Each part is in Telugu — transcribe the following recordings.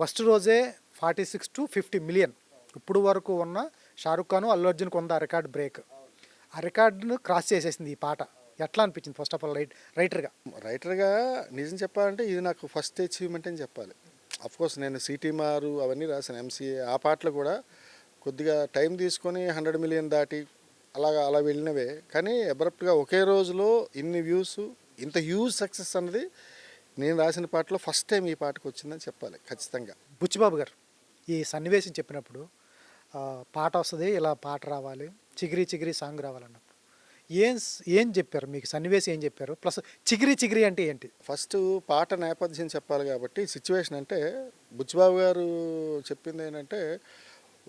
ఫస్ట్ రోజే 46 to 50 మిలియన్ ఇప్పుడు వరకు ఉన్న షారుఖ్ ఖాన్ అల్లు అర్జున్కి ఉంది ఆ రికార్డ్ బ్రేక్. ఆ రికార్డును క్రాస్ చేసేసింది ఈ పాట. ఎట్లా అనిపించింది ఫస్ట్ ఆఫ్ ఆల్ రైటర్గా? రైటర్గా నిజం చెప్పాలంటే ఇది నాకు ఫస్ట్ అచీవ్మెంట్ అని చెప్పాలి. కోర్స్ నేను సిటీ మారు అవన్నీ రాశాను, ఎంసీఏ ఆ పాటలు కూడా కొద్దిగా టైం తీసుకొని 100 మిలియన్ దాటి అలా వెళ్ళినవే. కానీ అబ్రప్ట్గా ఒకే రోజులో ఇన్ని వ్యూస్, ఇంత హ్యూజ్ సక్సెస్ అన్నది నేను రాసిన పాటలో ఫస్ట్ టైం ఈ పాటకు వచ్చిందని చెప్పాలి ఖచ్చితంగా. బుచ్చిబాబు గారు ఈ సన్నివేశం చెప్పినప్పుడు పాట వస్తుంది, ఇలా పాట రావాలి, చిగిరి చిగిరి సాంగ్ రావాలన్నప్పుడు ఏం చెప్పారు మీకు? సన్నివేశం ఏం చెప్పారు? ప్లస్ చిగిరి చిగిరి అంటే ఏంటి? ఫస్ట్ పాట నేపథ్యం చెప్పాలి కాబట్టి సిచ్యువేషన్ అంటే బుచ్చిబాబు గారు చెప్పింది ఏంటంటే,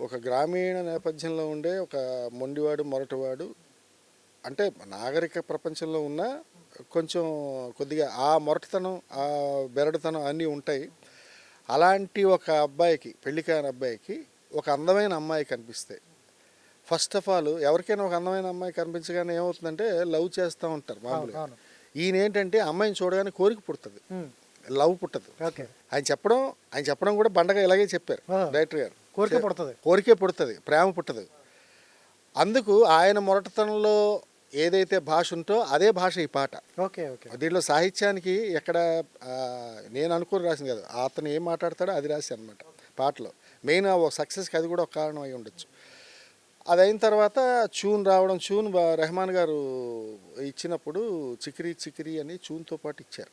ఒక గ్రామీణ నేపథ్యంలో ఉండే ఒక మొండివాడు మొరటివాడు, అంటే నాగరిక ప్రపంచంలో ఉన్న కొంచెం కొద్దిగా ఆ మొరటితనం ఆ బెరడుతనం అన్నీ ఉంటాయి. అలాంటి ఒక అబ్బాయికి, పెళ్లి కాని అబ్బాయికి ఒక అందమైన అమ్మాయి కనిపిస్తే, ఫస్ట్ ఆఫ్ ఆల్ ఎవరికైనా ఒక అందమైన అమ్మాయి కనిపించగానే ఏమవుతుందంటే లవ్ చేస్తూ ఉంటారు మామూలుగా. ఈయన ఏంటంటే అమ్మాయిని చూడగానే కోరిక పుడుతుంది, లవ్ పుట్టదు. ఆయన చెప్పడం కూడా బండగా ఇలాగే చెప్పారు డైరెక్టర్ గారు. కోరికే పుడుతుంది, ప్రేమ పుట్టదు. అందుకు ఆయన మొరటతనంలో ఏదైతే భాష ఉంటో అదే భాష ఈ పాట. దీంట్లో సాహిత్యానికి ఎక్కడ నేను అనుకుని రాసింది కదా, అతను ఏం మాట్లాడతాడో అది రాసి అనమాట పాటలో. మెయిన్ సక్సెస్కి అది కూడా ఒక కారణం అయి ఉండొచ్చు. అది అయిన తర్వాత ట్యూన్ రావడం, రెహమాన్ గారు ఇచ్చినప్పుడు చికిరి చికిరి అని ట్యూన్తో పాటు ఇచ్చారు.